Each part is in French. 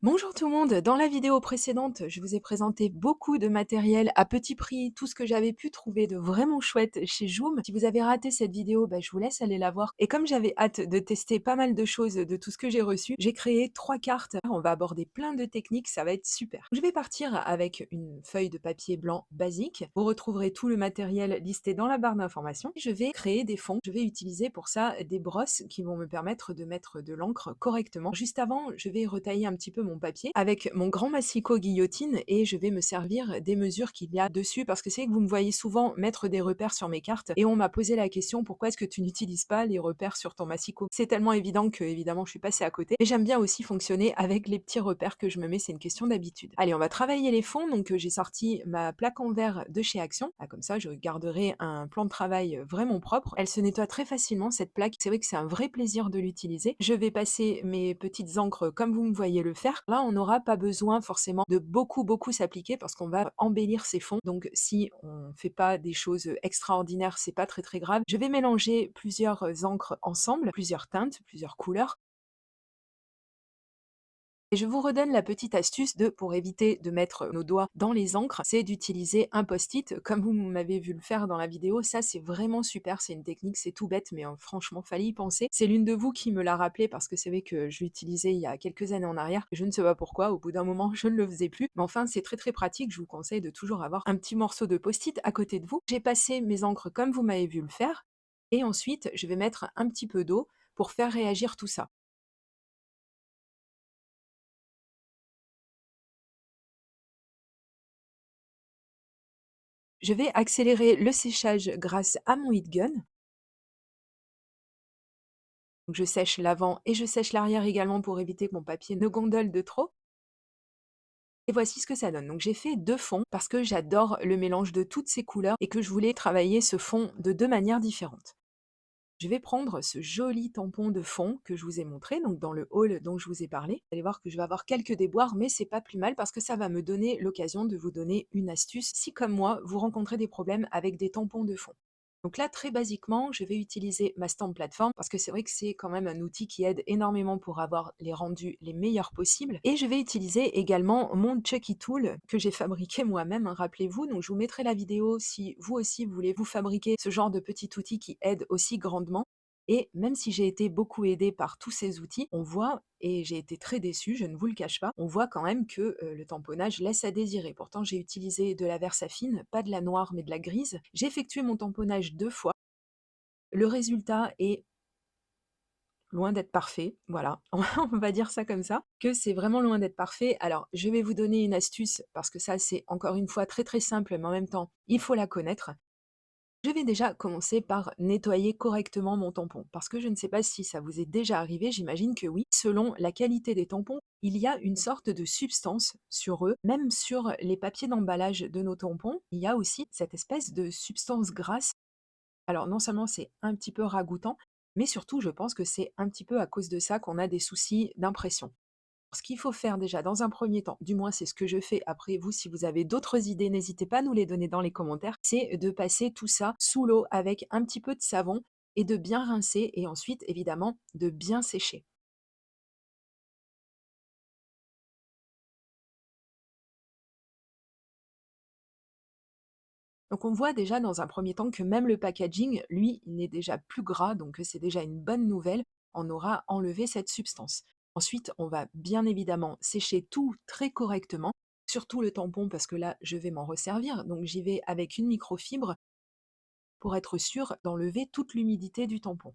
Bonjour tout le monde, dans la vidéo précédente, je vous ai présenté beaucoup de matériel à petit prix, tout ce que j'avais pu trouver de vraiment chouette chez Joom. Si vous avez raté cette vidéo, je vous laisse aller la voir. Et comme j'avais hâte de tester pas mal de choses de tout ce que j'ai reçu, j'ai créé 3 cartes. On va aborder plein de techniques, ça va être super. Je vais partir avec une feuille de papier blanc basique. Vous retrouverez tout le matériel listé dans la barre d'informations. Je vais créer des fonds. Je vais utiliser pour ça des brosses qui vont me permettre de mettre de l'encre correctement. Juste avant, je vais retailler un petit peu mon papier avec mon grand massicot guillotine et je vais me servir des mesures qu'il y a dessus parce que c'est que vous me voyez souvent mettre des repères sur mes cartes et on m'a posé la question: pourquoi est-ce que tu n'utilises pas les repères sur ton massicot? C'est tellement évident que évidemment je suis passée à côté, mais j'aime bien aussi fonctionner avec les petits repères que je me mets, c'est une question d'habitude. Allez, on va travailler les fonds. Donc j'ai sorti ma plaque en verre de chez Action. Ah, comme ça je garderai un plan de travail vraiment propre. Elle se nettoie très facilement cette plaque, c'est vrai que c'est un vrai plaisir de l'utiliser. Je vais passer mes petites encres comme vous me voyez le faire. Là, on n'aura pas besoin forcément de beaucoup s'appliquer parce qu'on va embellir ces fonds. Donc si on fait pas des choses extraordinaires, c'est pas très grave. Je vais mélanger plusieurs encres ensemble, plusieurs teintes, plusieurs couleurs. Et je vous redonne la petite astuce pour éviter de mettre nos doigts dans les encres, c'est d'utiliser un post-it comme vous m'avez vu le faire dans la vidéo. Ça, c'est vraiment super, c'est une technique, c'est tout bête, mais franchement, fallait y penser. C'est l'une de vous qui me l'a rappelé parce que c'est vrai que je l'utilisais il y a quelques années en arrière. Je ne sais pas pourquoi, au bout d'un moment, je ne le faisais plus. Mais enfin, c'est très pratique. Je vous conseille de toujours avoir un petit morceau de post-it à côté de vous. J'ai passé mes encres comme vous m'avez vu le faire. Et ensuite, je vais mettre un petit peu d'eau pour faire réagir tout ça. Je vais accélérer le séchage grâce à mon heat gun. Donc je sèche l'avant et je sèche l'arrière également pour éviter que mon papier ne gondole de trop. Et voici ce que ça donne. Donc j'ai fait 2 fonds parce que j'adore le mélange de toutes ces couleurs et que je voulais travailler ce fond de 2 manières différentes. Je vais prendre ce joli tampon de fond que je vous ai montré, donc dans le haul dont je vous ai parlé. Vous allez voir que je vais avoir quelques déboires, mais c'est pas plus mal parce que ça va me donner l'occasion de vous donner une astuce si, comme moi, vous rencontrez des problèmes avec des tampons de fond. Donc là, très basiquement, je vais utiliser ma stamp plateforme parce que c'est vrai que c'est quand même un outil qui aide énormément pour avoir les rendus les meilleurs possibles. Et je vais utiliser également mon Chucky Tool que j'ai fabriqué moi-même, hein, rappelez-vous. Donc je vous mettrai la vidéo si vous aussi vous voulez vous fabriquer ce genre de petit outil qui aide aussi grandement. Et même si j'ai été beaucoup aidée par tous ces outils, on voit, et j'ai été très déçue, je ne vous le cache pas, on voit quand même que le tamponnage laisse à désirer. Pourtant, j'ai utilisé de la Versafine, pas de la noire mais de la grise. J'ai effectué mon tamponnage 2 fois. Le résultat est loin d'être parfait, voilà, on va dire ça comme ça, que c'est vraiment loin d'être parfait. Alors, je vais vous donner une astuce parce que ça, c'est encore une fois très simple, mais en même temps, il faut la connaître. Je vais déjà commencer par nettoyer correctement mon tampon, parce que je ne sais pas si ça vous est déjà arrivé, j'imagine que oui. Selon la qualité des tampons, il y a une sorte de substance sur eux, même sur les papiers d'emballage de nos tampons, il y a aussi cette espèce de substance grasse. Alors non seulement c'est un petit peu ragoûtant, mais surtout je pense que c'est un petit peu à cause de ça qu'on a des soucis d'impression. Ce qu'il faut faire déjà dans un premier temps, du moins c'est ce que je fais, après vous si vous avez d'autres idées, n'hésitez pas à nous les donner dans les commentaires, c'est de passer tout ça sous l'eau avec un petit peu de savon et de bien rincer et ensuite évidemment de bien sécher. Donc on voit déjà dans un premier temps que même le packaging, lui, il n'est déjà plus gras, donc c'est déjà une bonne nouvelle, on aura enlevé cette substance. Ensuite, on va bien évidemment sécher tout très correctement, surtout le tampon parce que là, je vais m'en resservir, donc j'y vais avec une microfibre pour être sûr d'enlever toute l'humidité du tampon.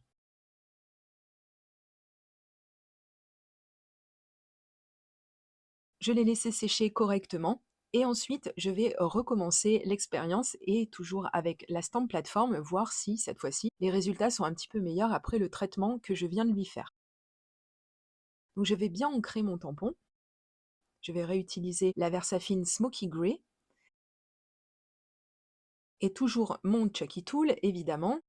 Je l'ai laissé sécher correctement et ensuite je vais recommencer l'expérience et toujours avec la stamp plateforme, voir si cette fois-ci les résultats sont un petit peu meilleurs après le traitement que je viens de lui faire. Donc je vais bien ancrer mon tampon, je vais réutiliser la Versafine Smoky Grey et toujours mon Chucky Tool évidemment.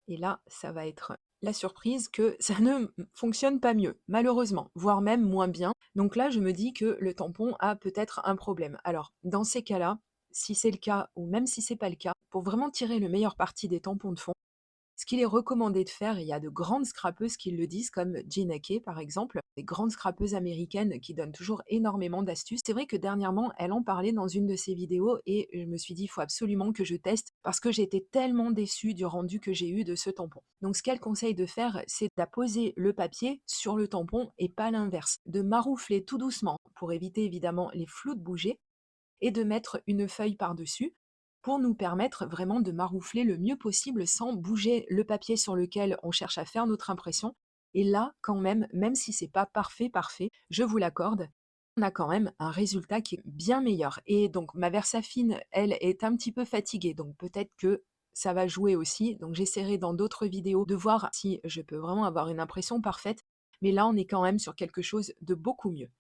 Et là, ça va être la surprise que ça ne fonctionne pas mieux, malheureusement, voire même moins bien. Donc là, je me dis que le tampon a peut-être un problème. Alors, dans ces cas-là, si c'est le cas, ou même si c'est pas le cas, pour vraiment tirer le meilleur parti des tampons de fond, Ce qu'il est recommandé de faire, il y a de grandes scrapeuses qui le disent, comme Gina Kay par exemple, des grandes scrapeuses américaines qui donnent toujours énormément d'astuces. C'est vrai que dernièrement, elle en parlait dans une de ses vidéos et je me suis dit, il faut absolument que je teste parce que j'étais tellement déçue du rendu que j'ai eu de ce tampon. Donc ce qu'elle conseille de faire, c'est d'apposer le papier sur le tampon et pas l'inverse, de maroufler tout doucement pour éviter évidemment les flous de bouger et de mettre une feuille par-dessus pour nous permettre vraiment de maroufler le mieux possible sans bouger le papier sur lequel on cherche à faire notre impression. Et là, quand même, même si c'est pas parfait, parfait, je vous l'accorde, on a quand même un résultat qui est bien meilleur. Et donc ma Versafine, elle, est un petit peu fatiguée, donc peut-être que ça va jouer aussi. Donc j'essaierai dans d'autres vidéos de voir si je peux vraiment avoir une impression parfaite. Mais là, on est quand même sur quelque chose de beaucoup mieux.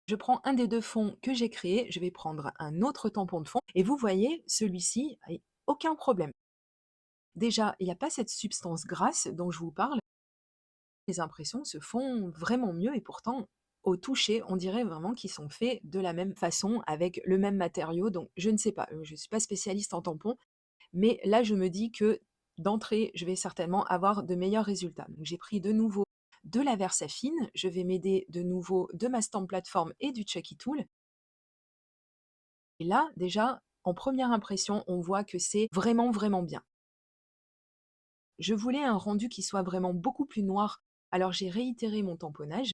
Je prends un des 2 fonds que j'ai créés, je vais prendre un autre tampon de fond et vous voyez, celui-ci, aucun problème. Déjà, il n'y a pas cette substance grasse dont je vous parle. Les impressions se font vraiment mieux et pourtant, au toucher, on dirait vraiment qu'ils sont faits de la même façon, avec le même matériau. Donc je ne sais pas, je ne suis pas spécialiste en tampons, mais là je me dis que d'entrée, je vais certainement avoir de meilleurs résultats. Donc j'ai pris de nouveau de la Versafine, je vais m'aider de nouveau de ma Stamp Platform et du Chucky Tool. Et là, déjà, en première impression, on voit que c'est vraiment, vraiment bien. Je voulais un rendu qui soit vraiment beaucoup plus noir, alors j'ai réitéré mon tamponnage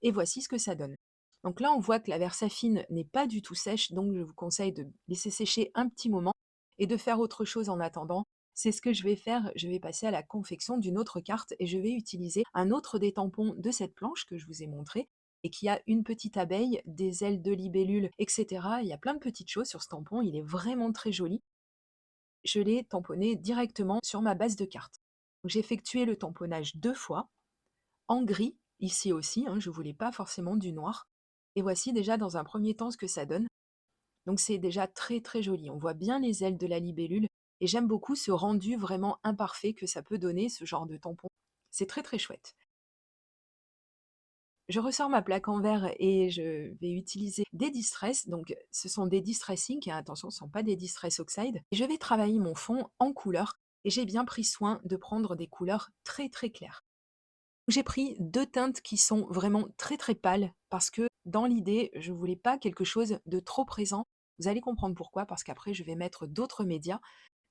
et voici ce que ça donne. Donc là, on voit que la Versafine n'est pas du tout sèche, donc je vous conseille de laisser sécher un petit moment et de faire autre chose en attendant. C'est ce que je vais faire, je vais passer à la confection d'une autre carte et je vais utiliser un autre des tampons de cette planche que je vous ai montré et qui a une petite abeille, des ailes de libellule, etc. Il y a plein de petites choses sur ce tampon, il est vraiment très joli. Je l'ai tamponné directement sur ma base de carte. J'ai effectué le tamponnage 2 fois, en gris, ici aussi, hein, je ne voulais pas forcément du noir. Et voici déjà dans un premier temps ce que ça donne. Donc c'est déjà très très joli. On voit bien les ailes de la libellule et j'aime beaucoup ce rendu vraiment imparfait que ça peut donner, ce genre de tampon. C'est très très chouette. Je ressors ma plaque en verre et je vais utiliser des Distress. Donc ce sont des Distress Ink, et attention, ce ne sont pas des Distress Oxide. Et je vais travailler mon fond en couleur et j'ai bien pris soin de prendre des couleurs très très claires. J'ai pris 2 teintes qui sont vraiment très, très pâles parce que dans l'idée, je voulais pas quelque chose de trop présent. Vous allez comprendre pourquoi, parce qu'après je vais mettre d'autres médias.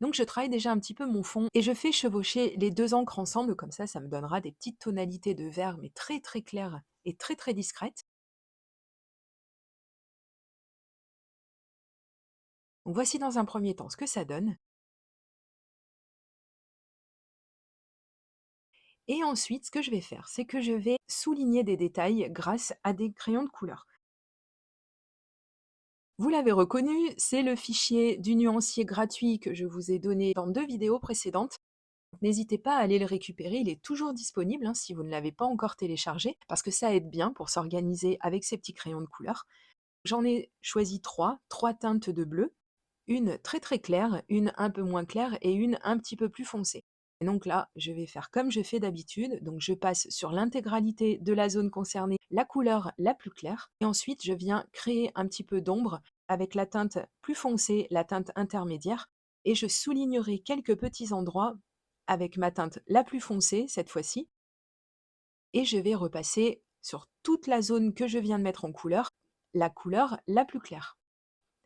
Donc je travaille déjà un petit peu mon fond et je fais chevaucher les 2 encres ensemble, comme ça me donnera des petites tonalités de vert, mais très, très claires et très, très discrètes. Donc voici dans un premier temps ce que ça donne. Et ensuite, ce que je vais faire, c'est que je vais souligner des détails grâce à des crayons de couleur. Vous l'avez reconnu, c'est le fichier du nuancier gratuit que je vous ai donné dans 2 vidéos précédentes. N'hésitez pas à aller le récupérer, il est toujours disponible, hein, si vous ne l'avez pas encore téléchargé, parce que ça aide bien pour s'organiser avec ces petits crayons de couleur. J'en ai choisi 3 teintes de bleu, une très très claire, une un peu moins claire et une un petit peu plus foncée. Et donc là, je vais faire comme je fais d'habitude, donc je passe sur l'intégralité de la zone concernée la couleur la plus claire, et ensuite je viens créer un petit peu d'ombre avec la teinte plus foncée, la teinte intermédiaire, et je soulignerai quelques petits endroits avec ma teinte la plus foncée cette fois-ci, et je vais repasser sur toute la zone que je viens de mettre en couleur, la couleur la plus claire.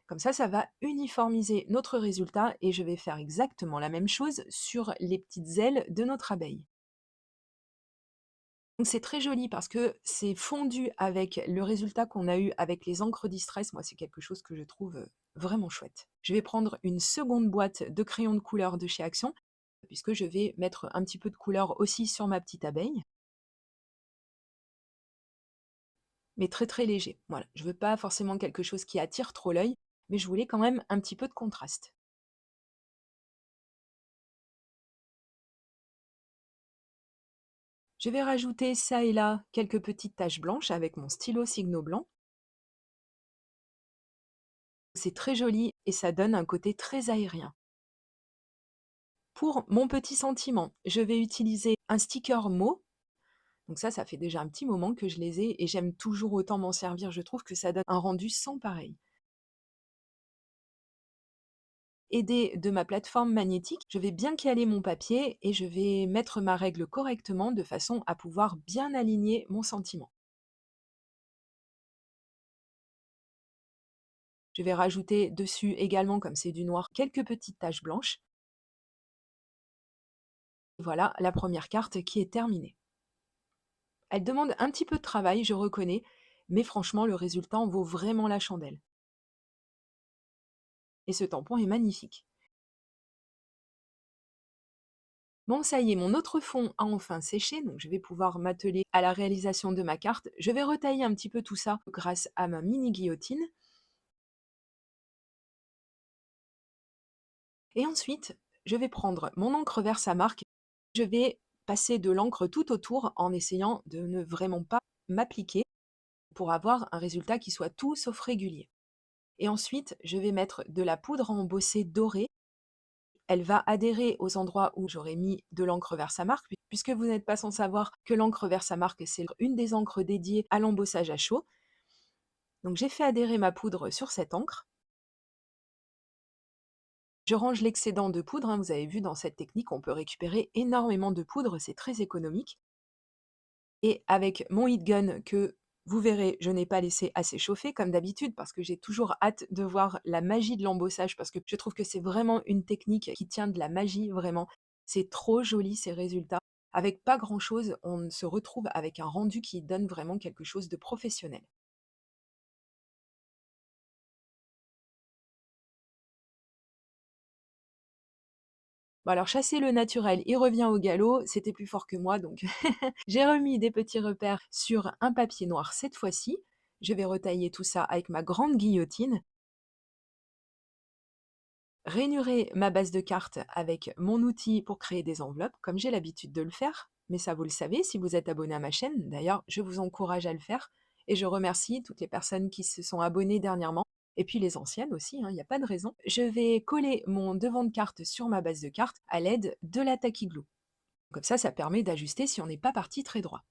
Comme ça va uniformiser notre résultat et je vais faire exactement la même chose sur les petites ailes de notre abeille. Donc c'est très joli parce que c'est fondu avec le résultat qu'on a eu avec les encres Distress. Moi, c'est quelque chose que je trouve vraiment chouette. Je vais prendre une seconde boîte de crayons de couleur de chez Action, puisque je vais mettre un petit peu de couleur aussi sur ma petite abeille, mais très très léger. Voilà, je veux pas forcément quelque chose qui attire trop l'œil, mais je voulais quand même un petit peu de contraste. Je vais rajouter ça et là quelques petites taches blanches avec mon stylo Signo blanc. C'est très joli et ça donne un côté très aérien. Pour mon petit sentiment, je vais utiliser un sticker mot. Donc ça fait déjà un petit moment que je les ai et j'aime toujours autant m'en servir. Je trouve que ça donne un rendu sans pareil. Aidée de ma plateforme magnétique, je vais bien caler mon papier et je vais mettre ma règle correctement de façon à pouvoir bien aligner mon sentiment. Je vais rajouter dessus également, comme c'est du noir, quelques petites taches blanches. Voilà la première carte qui est terminée. Elle demande un petit peu de travail, je reconnais, mais franchement, le résultat en vaut vraiment la chandelle. Et ce tampon est magnifique. Bon, ça y est, mon autre fond a enfin séché, donc je vais pouvoir m'atteler à la réalisation de ma carte. Je vais retailler un petit peu tout ça grâce à ma mini guillotine. Et ensuite, je vais prendre mon encre Versamark. Je vais passer de l'encre tout autour en essayant de ne vraiment pas m'appliquer pour avoir un résultat qui soit tout sauf régulier. Et ensuite, je vais mettre de la poudre à embosser dorée. Elle va adhérer aux endroits où j'aurais mis de l'encre Versamark, puisque vous n'êtes pas sans savoir que l'encre Versamark, c'est une des encres dédiées à l'embossage à chaud. Donc j'ai fait adhérer ma poudre sur cette encre. Je range l'excédent de poudre, hein, vous avez vu dans cette technique, on peut récupérer énormément de poudre, c'est très économique. Et avec mon heat gun que, vous verrez, je n'ai pas laissé assez chauffer comme d'habitude parce que j'ai toujours hâte de voir la magie de l'embossage parce que je trouve que c'est vraiment une technique qui tient de la magie, vraiment. C'est trop joli ces résultats. Avec pas grand-chose, on se retrouve avec un rendu qui donne vraiment quelque chose de professionnel. Bon alors chasser le naturel, il revient au galop, c'était plus fort que moi donc j'ai remis des petits repères sur un papier noir cette fois-ci. Je vais retailler tout ça avec ma grande guillotine, rainurer ma base de cartes avec mon outil pour créer des enveloppes, comme j'ai l'habitude de le faire, mais ça vous le savez si vous êtes abonné à ma chaîne. D'ailleurs, je vous encourage à le faire et je remercie toutes les personnes qui se sont abonnées dernièrement et puis les anciennes aussi, hein, il n'y a pas de raison. Je vais coller mon devant de carte sur ma base de cartes à l'aide de la Tacky Glue. Comme ça permet d'ajuster si on n'est pas parti très droit.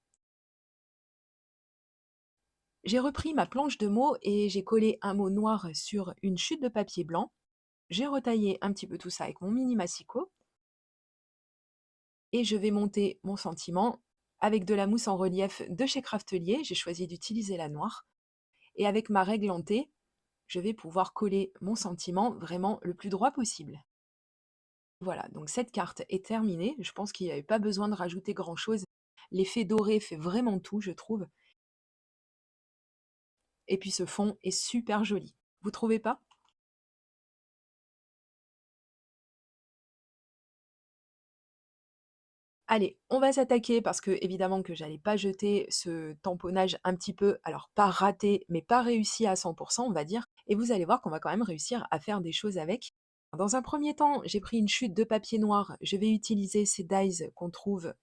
J'ai repris ma planche de mots et j'ai collé un mot noir sur une chute de papier blanc. J'ai retaillé un petit peu tout ça avec mon mini massicot et je vais monter mon sentiment avec de la mousse en relief de chez Craftelier. J'ai choisi d'utiliser la noire et avec ma règle en T, je vais pouvoir coller mon sentiment vraiment le plus droit possible. Voilà, donc cette carte est terminée. Je pense qu'il n'y avait pas besoin de rajouter grand-chose. L'effet doré fait vraiment tout, je trouve. Et puis ce fond est super joli. Vous trouvez pas? Allez, on va s'attaquer parce que évidemment que j'allais pas jeter ce tamponnage un petit peu, alors pas raté, mais pas réussi à 100 on va dire, et vous allez voir qu'on va quand même réussir à faire des choses avec. Dans un premier temps, j'ai pris une chute de papier noir, je vais utiliser ces dies qu'on trouve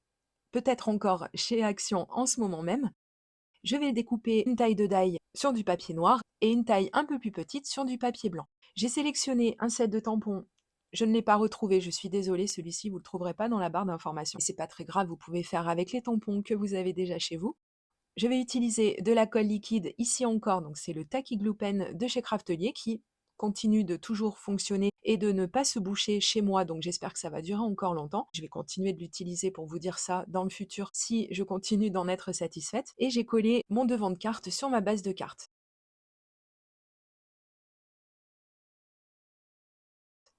peut-être encore chez Action en ce moment même. Je vais découper une taille de die sur du papier noir et une taille un peu plus petite sur du papier blanc. J'ai sélectionné un set de tampons. Je ne l'ai pas retrouvé, je suis désolée, celui-ci vous ne le trouverez pas dans la barre d'informations. C'est pas très grave, vous pouvez faire avec les tampons que vous avez déjà chez vous. Je vais utiliser de la colle liquide ici encore, donc c'est le Tacky Glue Pen de chez Craftelier qui continue de toujours fonctionner et de ne pas se boucher chez moi, donc j'espère que ça va durer encore longtemps. Je vais continuer de l'utiliser pour vous dire ça dans le futur si je continue d'en être satisfaite. Et j'ai collé mon devant de carte sur ma base de carte.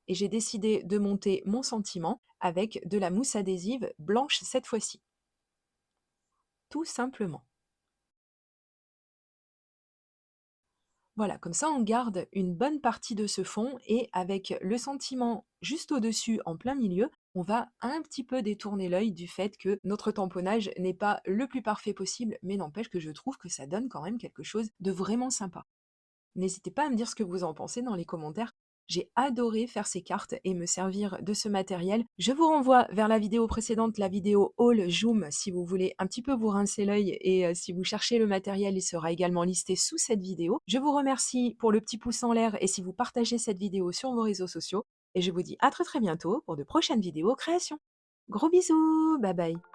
Et j'ai décidé de monter mon sentiment avec de la mousse adhésive blanche cette fois-ci. Tout simplement. Voilà, comme ça on garde une bonne partie de ce fond et avec le sentiment juste au-dessus, en plein milieu, on va un petit peu détourner l'œil du fait que notre tamponnage n'est pas le plus parfait possible, mais n'empêche que je trouve que ça donne quand même quelque chose de vraiment sympa. N'hésitez pas à me dire ce que vous en pensez dans les commentaires. J'ai adoré faire ces cartes et me servir de ce matériel. Je vous renvoie vers la vidéo précédente, la vidéo Haul Joom, si vous voulez un petit peu vous rincer l'œil et si vous cherchez le matériel, il sera également listé sous cette vidéo. Je vous remercie pour le petit pouce en l'air et si vous partagez cette vidéo sur vos réseaux sociaux. Et je vous dis à très bientôt pour de prochaines vidéos création. Gros bisous, bye bye.